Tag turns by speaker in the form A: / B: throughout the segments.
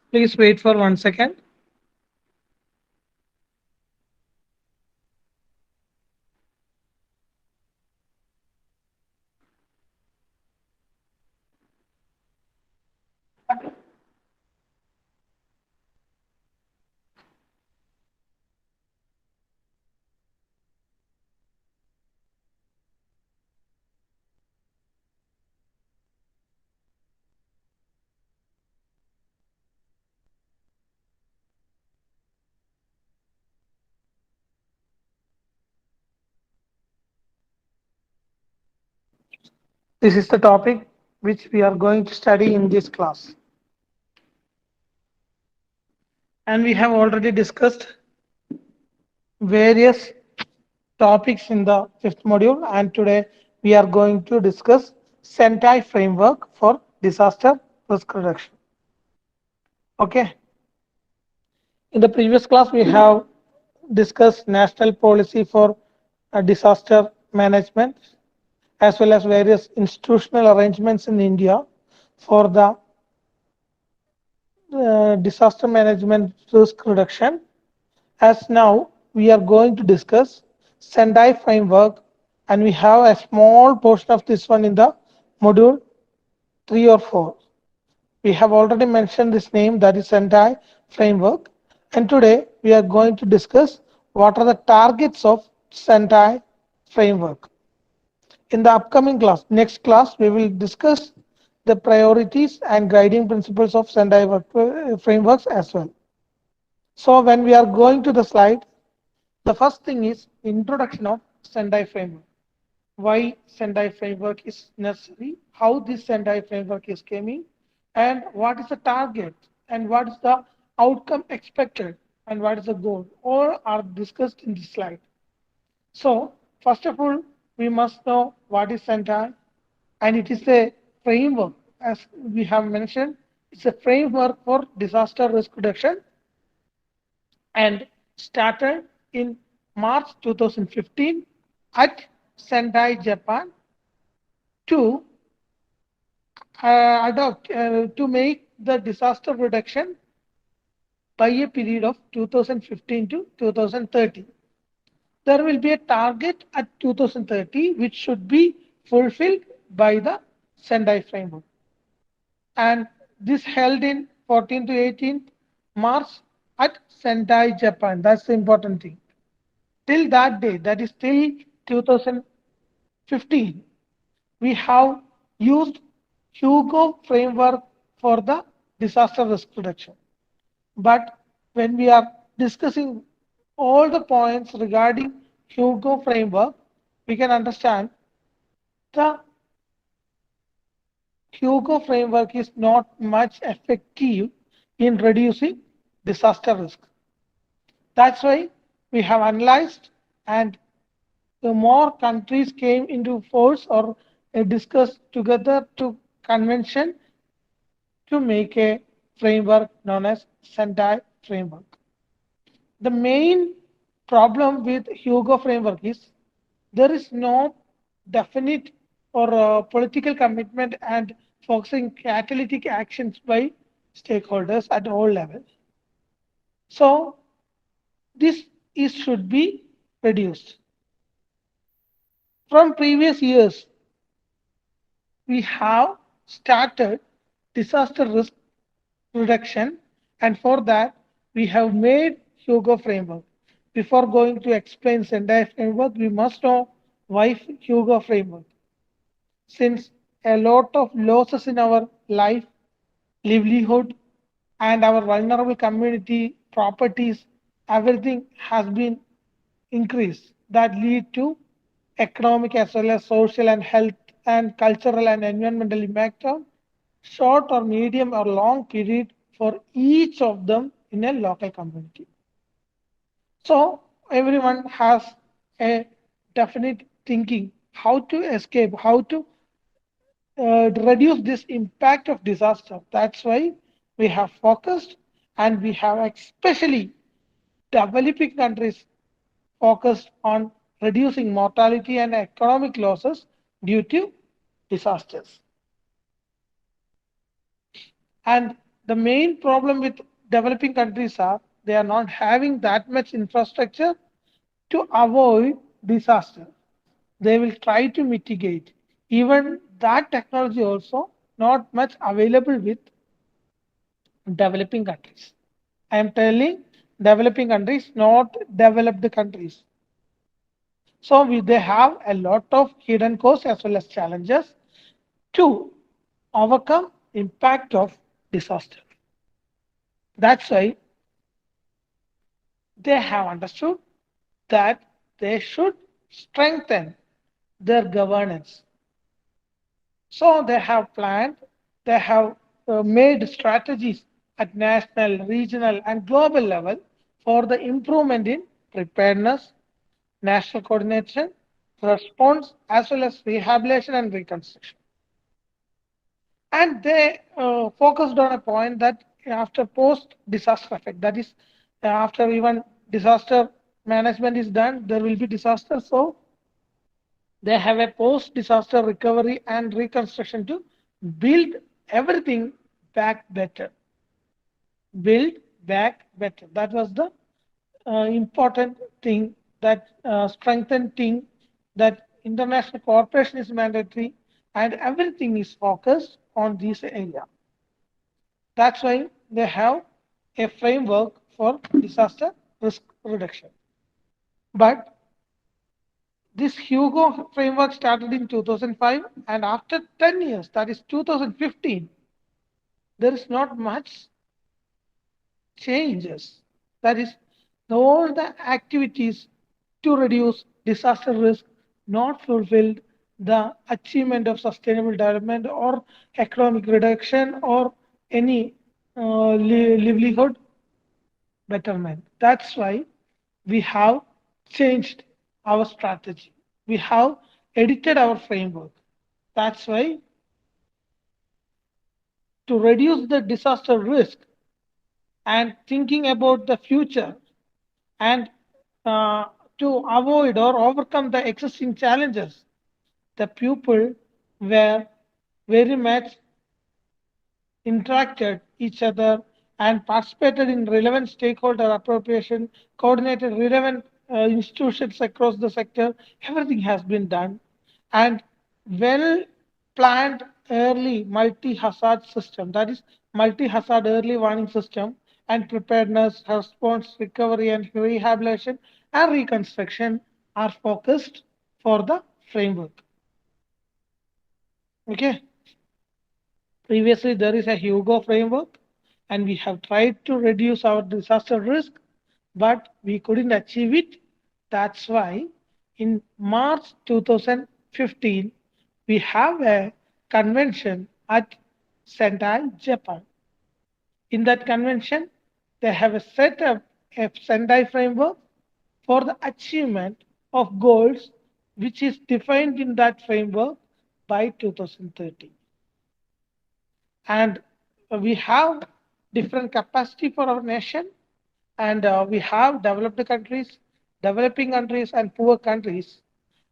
A: Please wait for 1 second. This is the topic which we are going to study in this class. And we have already discussed various topics in the fifth module. And today we are going to discuss Sendai framework for disaster risk reduction. Okay. In the previous class, we have discussed national policy for disaster management as well as various institutional arrangements in India for the disaster management risk reduction. As now we are going to discuss Sendai framework, and we have a small portion of this one in the module 3 or 4. We have already mentioned this name, that is Sendai framework, and today we are going to discuss what are the targets of Sendai framework. In the upcoming class, next class, we will discuss the priorities and guiding principles of Sendai frameworks as well. So when we are going to the slide, the first thing is introduction of Sendai framework. Why Sendai framework is necessary, how this Sendai framework is coming, and what is the target, and what is the outcome expected, and what is the goal. All are discussed in this slide. So first of all, we must know what is Sendai, and it is a framework, as we have mentioned. It's a framework for disaster risk reduction and started in March 2015 at Sendai, Japan, to adopt to make the disaster reduction by a period of 2015 to 2030. There will be a target at 2030 which should be fulfilled by the Sendai framework. And this held in 14 to 18 March at Sendai, Japan. That's the important thing. Till that day, that is till 2015, we have used Hugo framework for the disaster risk reduction. But when we are discussing all the points regarding Hugo framework, we can understand the Hugo framework is not much effective in reducing disaster risk. That's why we have analyzed, and the more countries came into force or discussed together to convention to make a framework known as Sendai framework. The main problem with Hugo framework is there is no definite or political commitment and focusing catalytic actions by stakeholders at all levels. So this is should be reduced. From previous years, we have started disaster risk reduction, and for that we have made Hugo framework. Before going to explain Sendai framework, we must know why Hugo framework. Since a lot of losses in our life, livelihood, and our vulnerable community properties, everything has been increased, that lead to economic as well as social and health and cultural and environmental impact on short or medium or long period for each of them in a local community. So everyone has a definite thinking how to escape, how to reduce this impact of disaster. That's why we have focused, and we have especially developing countries focused on reducing mortality and economic losses due to disasters. And The main problem with developing countries are they are not having that much infrastructure to avoid disaster. They will try to mitigate. Even that technology also not much available with developing countries. I am telling developing countries, not developed countries. So they have a lot of hidden costs as well as challenges to overcome impact of disaster. That's why they have understood that they should strengthen their governance. So they have planned, they have made strategies at national, regional, and global level for the improvement in preparedness, national coordination, response, as well as rehabilitation and reconstruction. And they focused on a point that after post disaster effect, that is, after even disaster management is done, there will be disaster. So they have a post disaster recovery and reconstruction to build everything back better. Build back better. That was the important thing, that strengthened thing, that international cooperation is mandatory and everything is focused on this area. That's why they have a framework for disaster risk reduction. But this Hugo framework started in 2005, and after 10 years, that is 2015, there is not much changes. That is, all the activities to reduce disaster risk not fulfilled the achievement of sustainable development or economic reduction or any livelihood betterment. That's why we have changed our strategy. We have edited our framework. That's why to reduce the disaster risk and thinking about the future and uh, to avoid or overcome the existing challenges, the people were very much interacted each other and participated in relevant stakeholder appropriation, coordinated relevant institutions across the sector. Everything has been done. And well planned early multi-hazard system, that is multi-hazard early warning system and preparedness, response, recovery and rehabilitation and reconstruction are focused for the framework. Okay. Previously, there is a Hugo framework, and we have tried to reduce our disaster risk, but we couldn't achieve it. That's why in March 2015, we have a convention at Sendai, Japan. In that convention, they have a set up a Sendai framework for the achievement of goals, which is defined in that framework by 2030. And we have different capacity for our nation, and we have developed countries, developing countries and poor countries,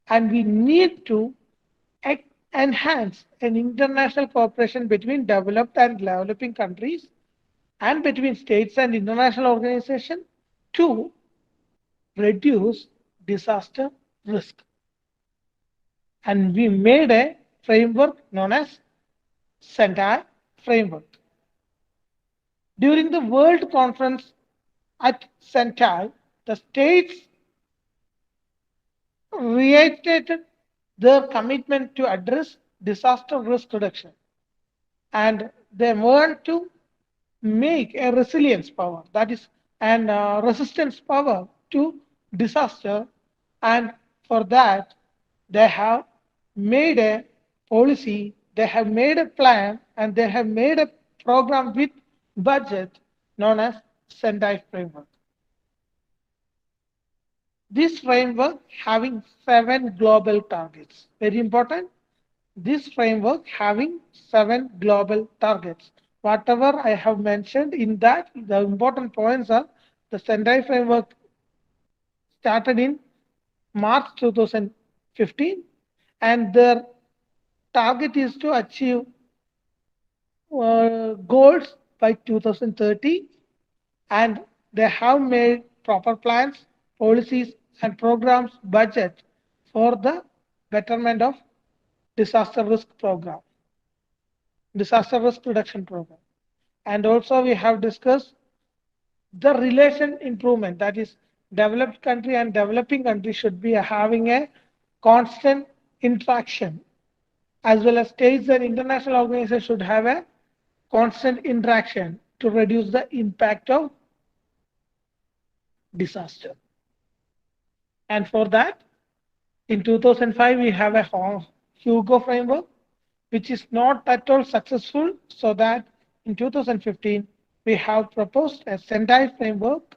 A: and we need to enhance an international cooperation between developed and developing countries and between states and international organizations to reduce disaster risk. And we made a framework known as Sendai framework. During the World Conference at Sendai, the states reiterated their commitment to address disaster risk reduction, and they want to make a resilience power, that is an resistance power to disaster, and for that they have made a policy, they have made a plan, and they have made a program with budget known as Sendai framework. This framework having 7 global targets. Very important. This framework having 7 global targets. Whatever I have mentioned in that, the important points are the Sendai framework started in March 2015, and their target is to achieve goals by 2030, and they have made proper plans, policies, and programs budget for the betterment of disaster risk program, disaster risk reduction program. And also we have discussed the relation improvement, that is developed country and developing country should be having a constant interaction, as well as states and international organizations should have a constant interaction to reduce the impact of disaster. And for that, in 2005, we have a Hugo framework, which is not at all successful. So that in 2015, we have proposed a Sendai framework,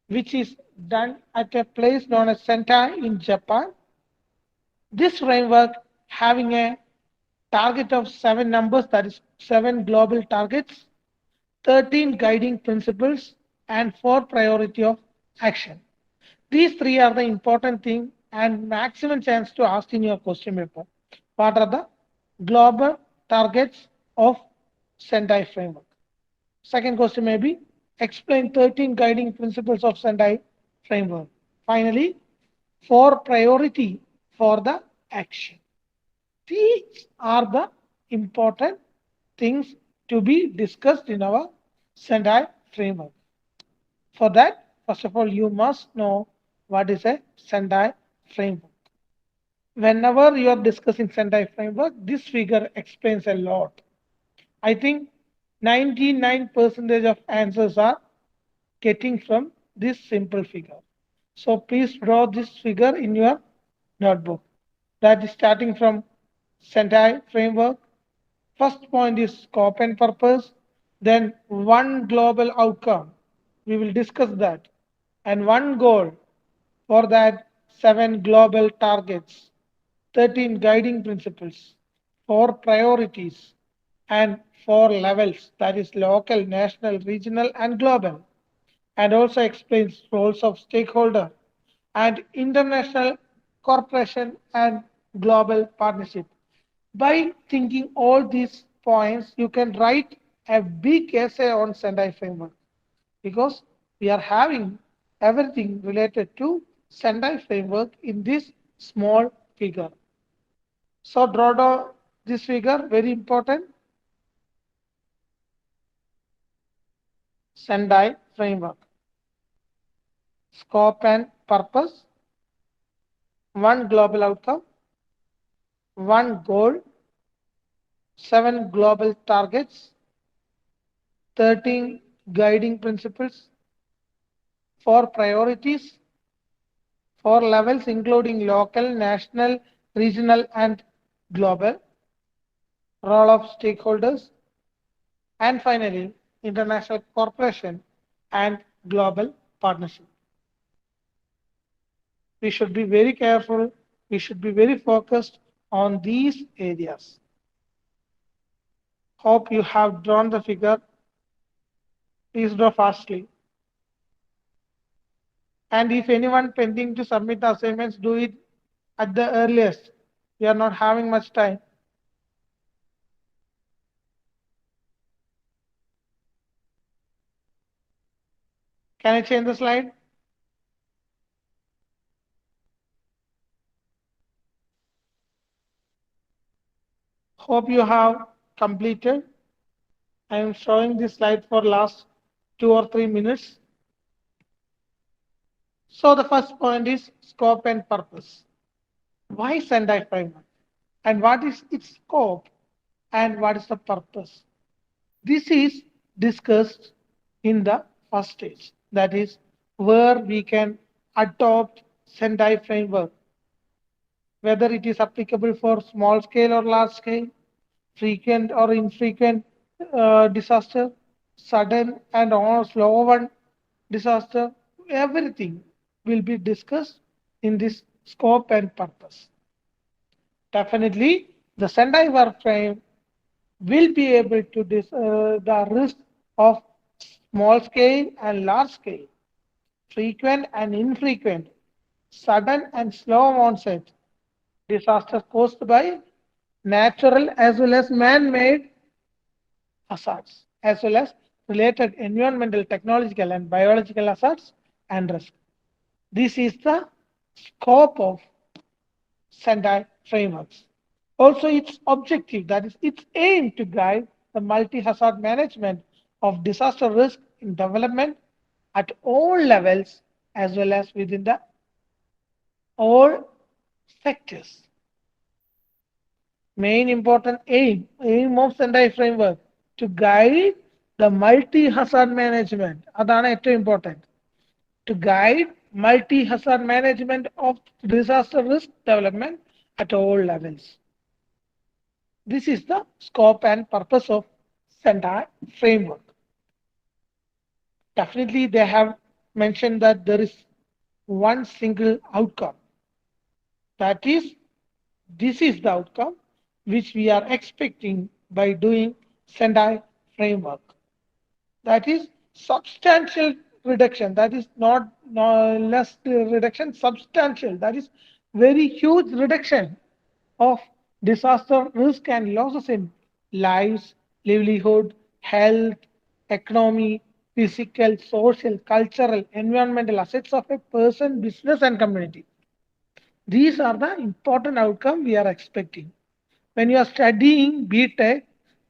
A: which is done at a place known as Sendai in Japan. This framework having a target of 7 numbers, that is 7 global targets, 13 guiding principles, and 4 priority of action. These three are the important thing and maximum chance to ask in your question paper. What are the global targets of Sendai framework? Second question may be explain 13 guiding principles of Sendai framework. Finally, 4 priority for the action. These are the important things to be discussed in our Sendai framework. For that, first of all, you must know what is a Sendai framework. Whenever you are discussing Sendai framework, this figure explains a lot. I think 99% of answers are getting from this simple figure. So please draw this figure in your notebook. That is starting from Sendai framework. First point is scope and purpose. Then one global outcome. We will discuss that. And one goal. For that, 7 global targets, 13 guiding principles, 4 priorities, and 4 levels, that is local, national, regional, and global. And also explains roles of stakeholder and international cooperation and global partnership. By thinking all these points, you can write a big essay on Sendai framework because we are having everything related to Sendai framework in this small figure. So draw down this figure, very important. Sendai framework. Scope and purpose. One global outcome. One goal. 7 global targets. 13 guiding principles. 4 priorities. 4 levels, including local, national, regional, and global. Role of stakeholders. And finally, international cooperation and global partnership. We should be very careful. We should be very focused on these areas. Hope you have drawn the figure. Please draw fastly. And if anyone pending to submit the assignments, do it at the earliest. We are not having much time. Can I change the slide? Hope you have completed. I am showing this slide for last 2 or 3 minutes. So the first point is scope and purpose. Why Sendai framework? And what is its scope? And what is the purpose? This is discussed in the first stage. That is where we can adopt Sendai framework, whether it is applicable for small scale or large scale, frequent or infrequent disaster, sudden and or slow one disaster, everything will be discussed in this scope and purpose. Definitely, the Sendai work frame will be able to the risk of small scale and large scale, frequent and infrequent, sudden and slow onset disasters caused by natural as well as man-made hazards. as well as related environmental, technological, and biological hazards and risk. This is the scope of Sendai frameworks. Also, its objective, that is, its aim to guide the multi-hazard management of disaster risk in development at all levels as well as within the all sectors. Main important aim of Sendai framework to guide the multi-hazard management. അതാണ് ഏറ്റവും important. To guide multi-hazard management of disaster risk development at all levels. This is the scope and purpose of Sendai framework. Definitely, they have mentioned that there is one single outcome. That is, this is the outcome which we are expecting by doing Sendai framework. That is substantial reduction. That is not less reduction, substantial. That is very huge reduction of disaster risk and losses in lives, livelihood, health, economy, physical, social, cultural, environmental assets of a person, business, and community. These are the important outcome we are expecting. When you are studying BTech,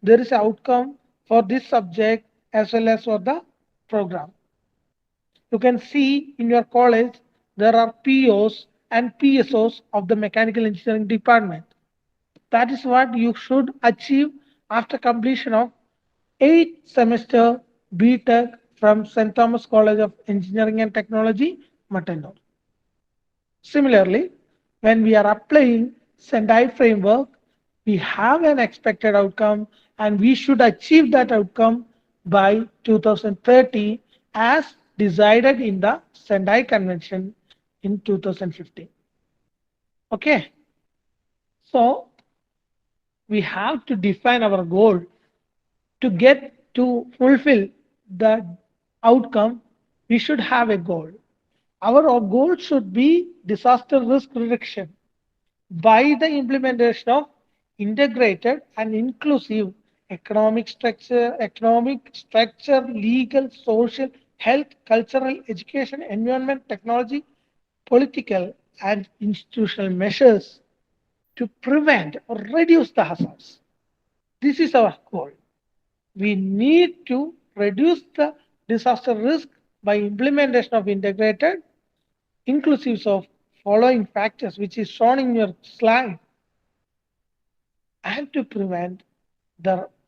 A: there is an outcome for this subject as well as for the program. You can see in your college there are POs and PSOs of the mechanical engineering department. That is what you should achieve after completion of 8 semester BTech from St. Thomas College of Engineering and Technology, Matanur. Similarly, when we are applying Sendai framework, we have an expected outcome and we should achieve that outcome by 2030 as decided in the Sendai Convention in 2015. Okay, so we have to define our goal to get to fulfill the outcome. We should have a goal. Our goal should be disaster risk reduction by the implementation of integrated and inclusive economic structure, legal, social, health, cultural, education, environment, technology, political, and institutional measures to prevent or reduce the hazards. This is our goal. We need to reduce the disaster risk by implementation of integrated, inclusive of following factors, which is shown in your slide, and to prevent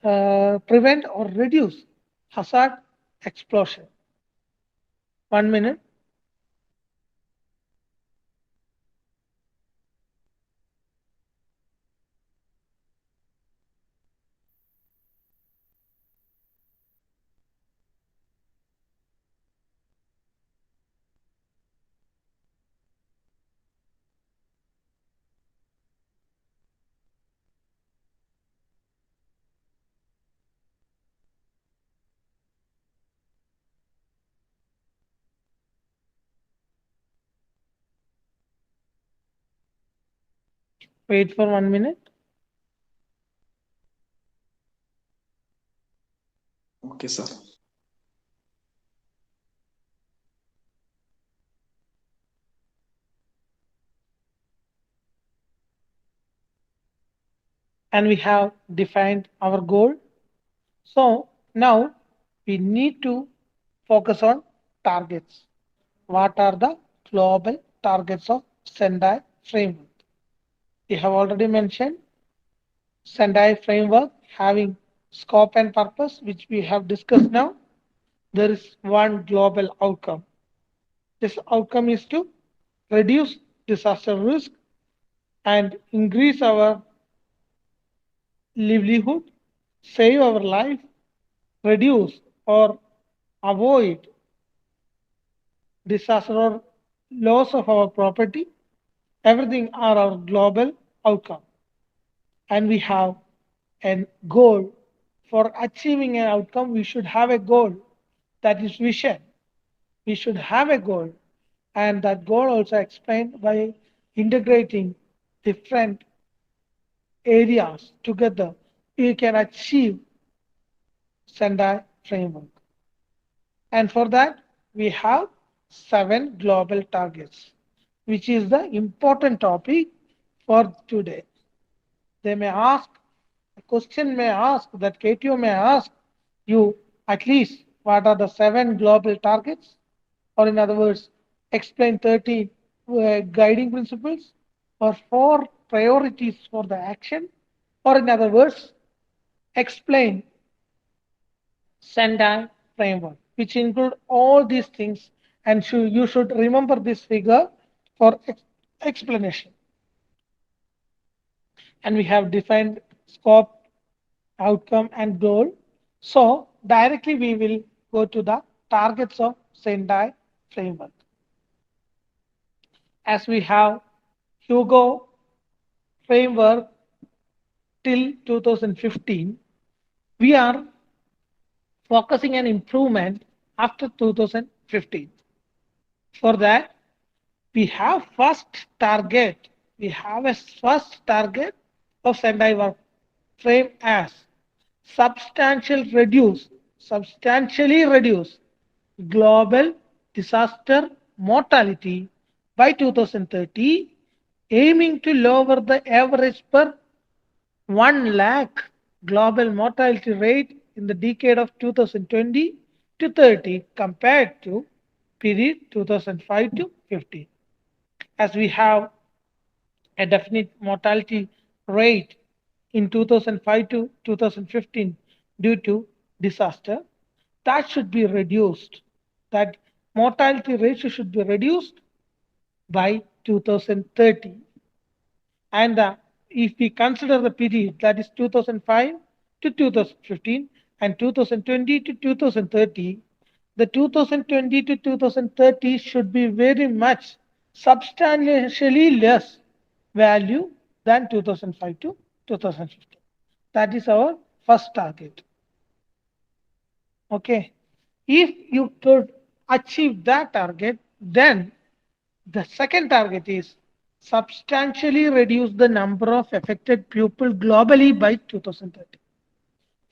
A: or reduce hazard explosion. 1 minute. Wait for 1 minute.
B: Okay, sir.
A: And we have defined our goal. So now we need to focus on targets. What are the global targets of Sendai framework? We have already mentioned Sendai framework having scope and purpose, which we have discussed now. There is one global outcome. This outcome is to reduce disaster risk and increase our livelihood, save our life, reduce or avoid disaster or loss of our property. Everything are our global outcome. And we have a goal. For achieving an outcome, we should have a goal. That is vision. We should have a goal. And that goal also explained by integrating different areas together. We can achieve Sendai framework. And for that, we have 7 global targets, which is the important topic for today. They may ask, a question may ask, that KTO may ask you at least what are the 7 global targets, or in other words, explain 30 guiding principles, or 4 priorities for the action, or in other words, explain Sendai framework, which include all these things, and you should remember this figure for explanation. And we have defined scope, outcome, and goal. So directly we will go to the targets of Sendai framework. As we have Hugo framework till 2015, we are focusing on improvement after 2015. For that, we have first target. We have a first target of Sendai work frame as substantially reduce global disaster mortality by 2030, aiming to lower the average per 1 lakh global mortality rate in the decade of 2020 to 30 compared to period 2005 to 15. As we have a definite mortality rate in 2005 to 2015 due to disaster, that should be reduced. That mortality ratio should be reduced by 2030. And if we consider the period that is 2005 to 2015 and 2020 to 2030, the 2020 to 2030 should be very much substantially less value than 2005 to 2015. That is our first target. Okay. If you could achieve that target, then the second target is substantially reduce the number of affected people globally by 2030.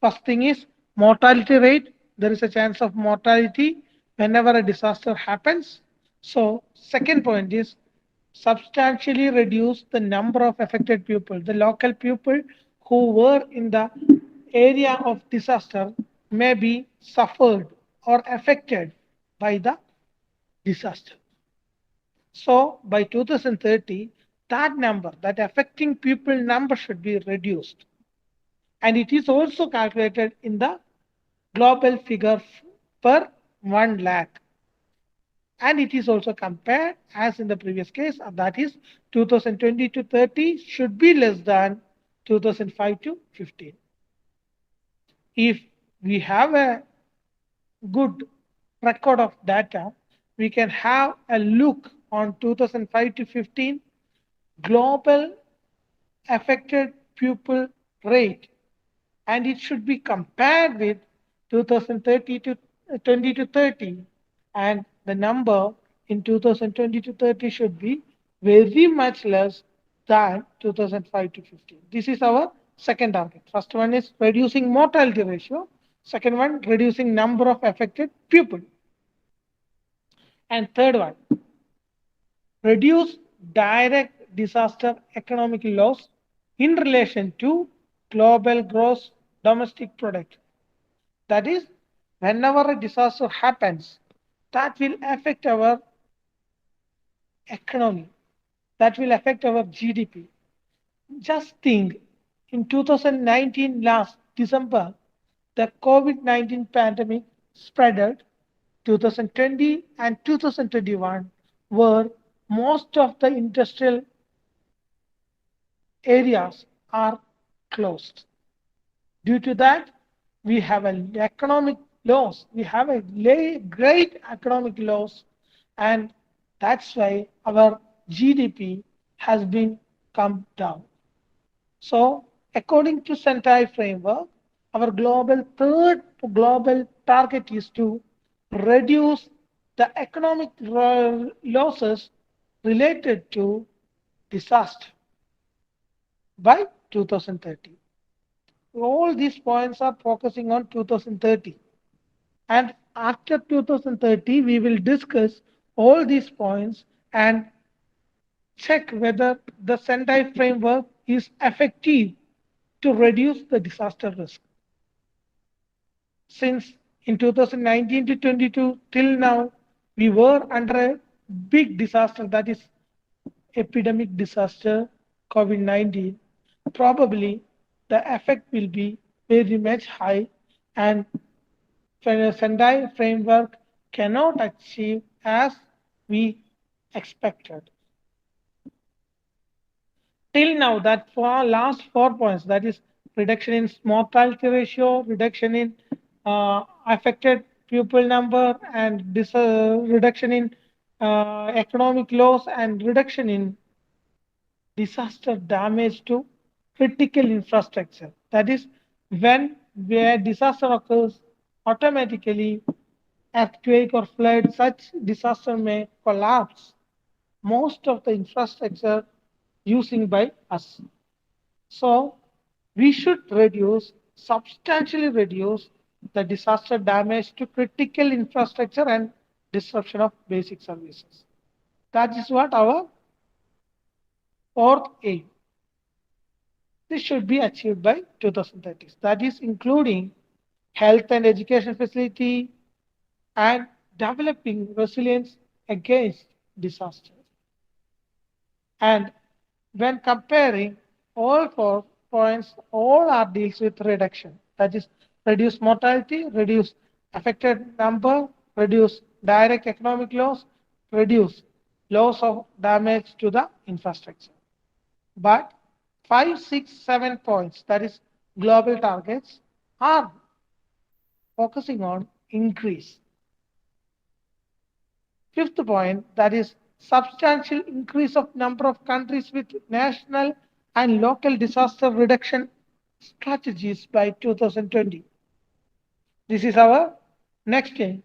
A: First thing is mortality rate. There is a chance of mortality whenever a disaster happens. So, second point is substantially reduce the number of affected people. The local people who were in the area of disaster may be suffered or affected by the disaster. So by 2030, that number, that affecting people number should be reduced. And it is also calculated in the global figure per 1 lakh. And it is also compared as in the previous case, that is 2020 to 30 should be less than 2005 to 15. If we have a good record of data, we can have a look on 2005 to 15 global affected pupil rate, and it should be compared with 2030 to 20 to 30, and the number in 2020 to 30 should be very much less than 2005 to 15. This is our second target. First one is reducing mortality ratio. Second one, reducing number of affected people. And third one, reduce direct disaster economic loss in relation to global gross domestic product. That is, whenever a disaster happens, that will affect our economy, that will affect our GDP. Just think, in 2019, last December, the COVID-19 pandemic spread. 2020 and 2021 were most of the industrial areas are closed. Due to that, we have an economic loss. We have a great economic loss, and that's why our GDP has been come down. So, according to Sendai framework, our third global target is to reduce the economic losses related to disaster by 2030. All these points are focusing on 2030. And after 2030, we will discuss all these points and check whether the Sendai framework is effective to reduce the disaster risk. Since in 2019 to 22 till now, we were under a big disaster, that is epidemic disaster, COVID-19. Probably the effect will be very much high, and the Sendai framework cannot achieve as we expected. Till now, that for last 4 points, that is reduction in mortality ratio, reduction in affected pupil number, and reduction in economic loss, and reduction in disaster damage to critical infrastructure. That is, when where disaster occurs, automatically earthquake or flood, such disaster may collapse most of the infrastructure using by us. So we should substantially reduce the disaster damage to critical infrastructure and disruption of basic services. That is what our fourth aim. This should be achieved by 2030. That is including health and education facility and developing resilience against disaster. And when comparing all 4 points, all are deals with reduction. That is, reduce mortality, reduce affected number, reduce direct economic loss, reduce loss of damage to the infrastructure. But 5, 6, 7 points, that is global targets, are focusing on increase. Fifth point, that is substantial increase of number of countries with national and local disaster reduction strategies by 2020. This is our next aim.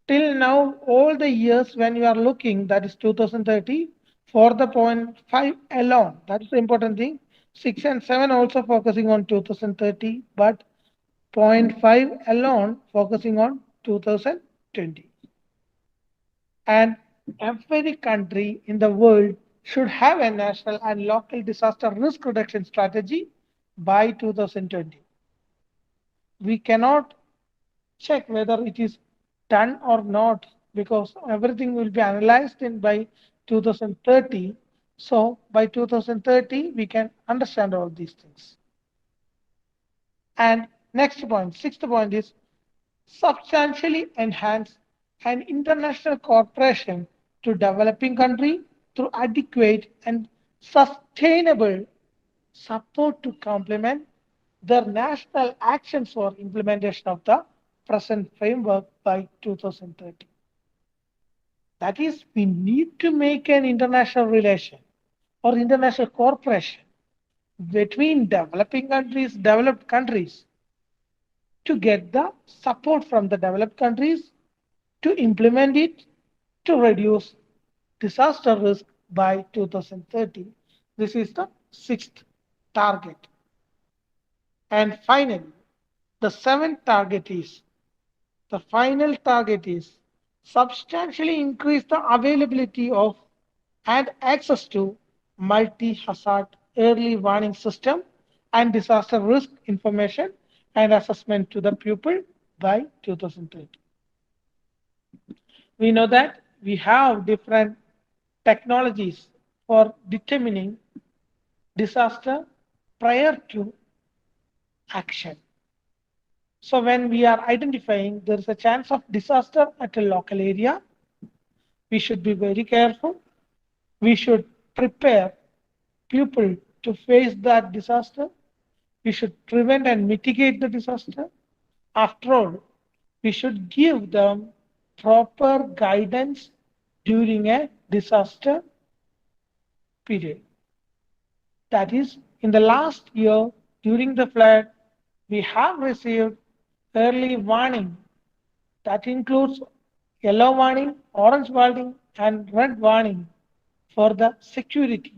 A: Till now, all the years when you are looking, that is 2030, for the point 5 alone, that is the important thing. 6 and 7 also focusing on 2030, but point 5 alone focusing on 2020. And every country in the world should have a national and local disaster risk reduction strategy by 2020. We cannot check whether it is done or not because everything will be analyzed in by 2030. So by 2030, we can understand all these things. And next point, sixth point is substantially enhance an international cooperation to developing country through adequate and sustainable support to complement their national actions for implementation of the present framework by 2030. That is, we need to make an international relation or international cooperation between developed countries to get the support from the developed countries to implement it to reduce disaster risk by 2030. This is the sixth target. And finally, the seventh target is the final target is substantially increase the availability of and access to multi-hazard early warning system and disaster risk information and assessment to the pupil by 2030. We know that we have different technologies for determining disaster prior to action. So when we are identifying there is a chance of disaster at a local area, we should be very careful. We should prepare people to face that disaster. We should prevent and mitigate the disaster. After all, we should give them proper guidance during a disaster period. That is, in the last year, during the flood, we have received early warning. That includes yellow warning, orange warning, and red warning for the security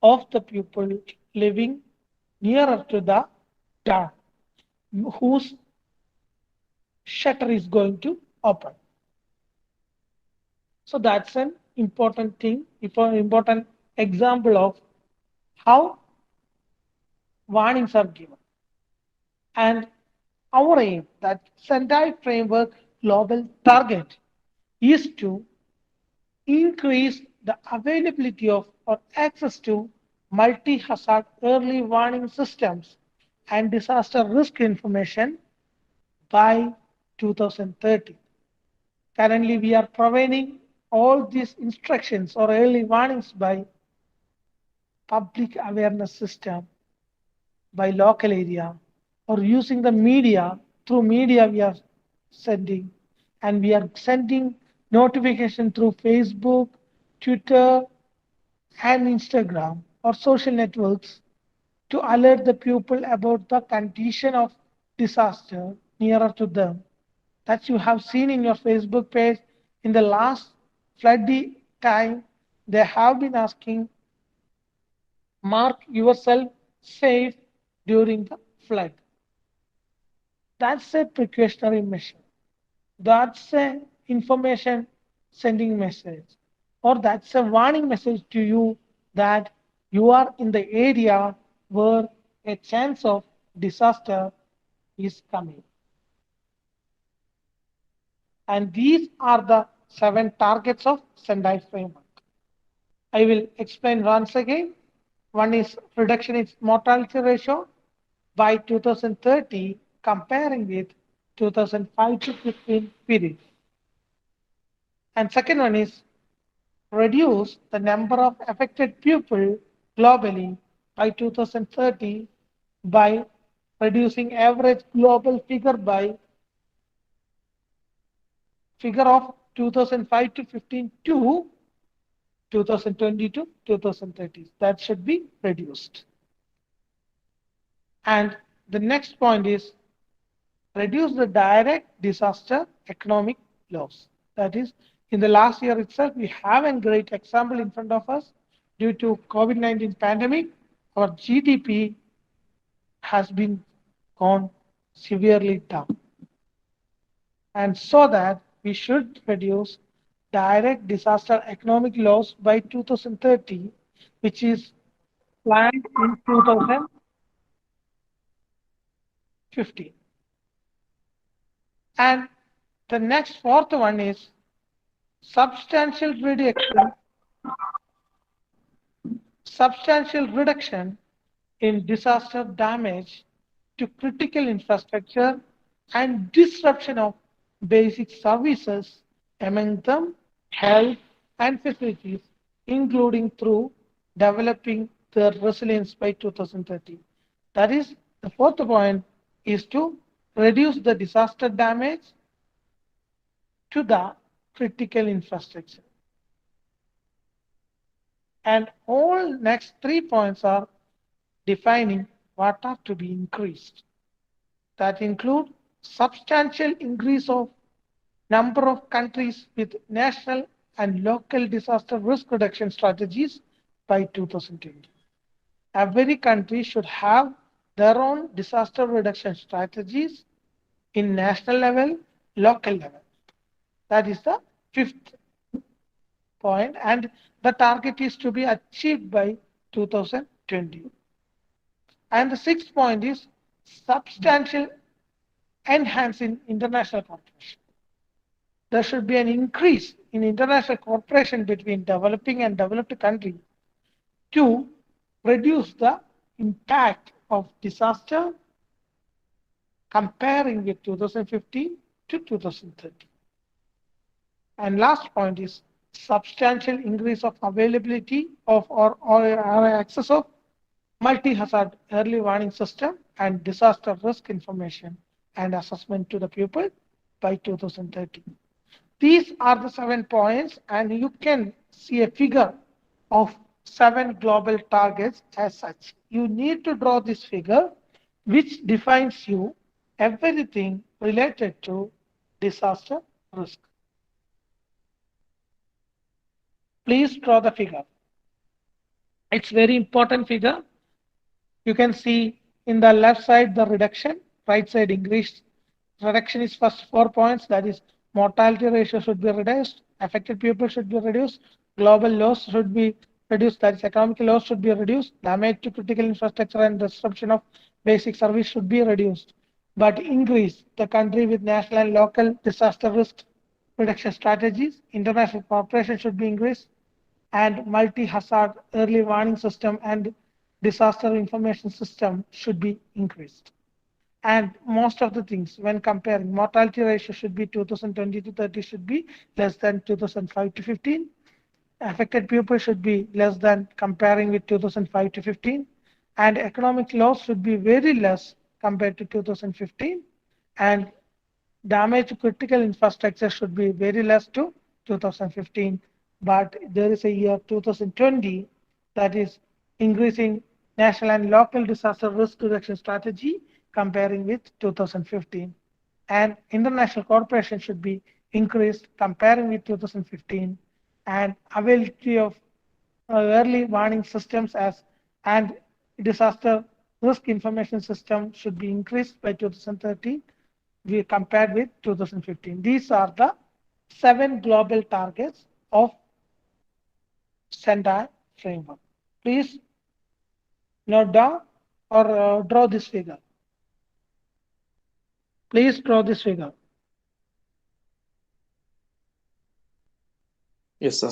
A: of the people living nearer to the dam. whose shutter is going to open. So that's an important thing, important example of how warnings are given. And our aim, that Sendai framework global target, is to increase the availability of or access to multi-hazard early warning systems and disaster risk information by 2030. Currently, we are providing all these instructions or early warnings by public awareness system, by local area, or using the media. Through media we are sending, and we are sending notification through Facebook, Twitter, and Instagram or social networks to alert the people about the condition of disaster nearer to them. That you have seen in your Facebook page. In the last floody time, they have been asking, mark yourself safe during the flood. That's a precautionary measure. That's a information sending message. Or that's a warning message to you that you are in the area where a chance of disaster is coming. And these are the 7 targets of Sendai framework. I will explain once again. One is reduction in mortality ratio by 2030 comparing with 2005 to 15 period. And second one is reduce the number of affected people globally by 2030 by reducing average global figure of 2005 to 15 to 2020 to 2030. That should be reduced. And the next point is reduce the direct disaster economic loss. That is, in the last year itself, we have a great example in front of us. Due to COVID-19 pandemic, our GDP has been gone severely down. And so that we should reduce direct disaster economic loss by 2030, which is planned in 2015. And the next fourth one is substantial reduction, substantial reduction in disaster damage to critical infrastructure and disruption of basic services, among them health and facilities, including through developing their resilience by 2030. That is, the fourth point is to reduce the disaster damage to the critical infrastructure. And all next 3 points are defining what are to be increased. That include substantial increase of number of countries with national and local disaster risk reduction strategies by 2020. Every country should have their own disaster reduction strategies in national level, local level. That is the fifth point, and the target is to be achieved by 2020. And the sixth point is substantial enhance in international cooperation. There should be an increase in international cooperation between developing and developed countries to reduce the impact of disaster comparing with 2015 to 2030. And last point is substantial increase of availability of or access of multi-hazard early warning system and disaster risk information and assessment to the people by 2030. These are the 7 points, and you can see a figure of 7 global targets as such. You need to draw this figure, which defines you everything related to disaster risk. Please draw the figure. It's very important figure. You can see in the left side the reduction right side increase. Reduction is first 4 points. That is, mortality ratio should be reduced, affected people should be reduced, global loss should be reduced. That is, economic loss should be reduced. Damage to critical infrastructure and disruption of basic service should be reduced. But increase the country with national and local disaster risk reduction strategies. International cooperation should be increased, and multi-hazard early warning system and disaster information system should be increased. And most of the things, when comparing, mortality ratio should be 2020 to 30 should be less than 2005 to 15. Affected people should be less than comparing with 2005 to 15. And economic loss should be very less compared to 2015. And damage to critical infrastructure should be very less to 2015. But there is a year 2020 that is increasing national and local disaster risk reduction strategy comparing with 2015. And international cooperation should be increased comparing with 2015. And availability of early warning systems as and disaster risk information system should be increased by 2013 we compared with 2015. These are the 7 global targets of Sendai framework. Please note down or draw this figure. Please draw this figure.
B: Yes, sir.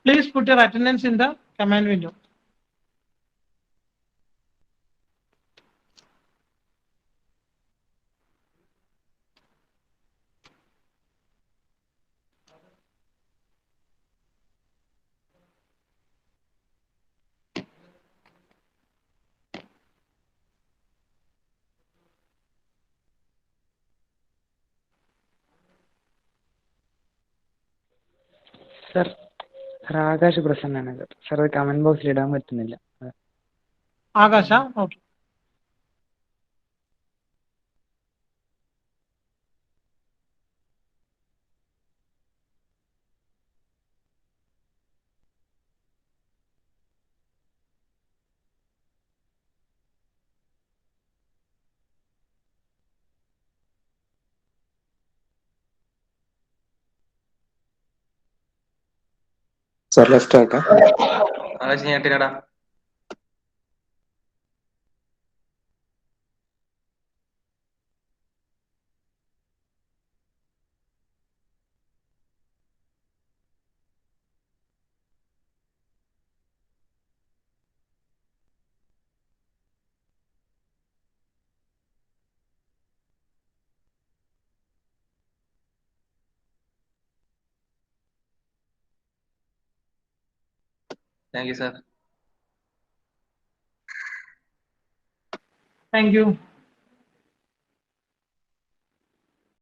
A: Please put your attendance in the command window.
C: Sir sir Akash പ്രസന്നാണ് sir. Sir അത് comment ബോക്സിൽ ഇടാൻ പറ്റുന്നില്ല.
A: Akasha, okay.
B: Sir, left ആട്ടെ.
D: ആകാശ് ഞാൻ ഇട്ടില്ലടാ. Thank you, sir.
A: Thank you.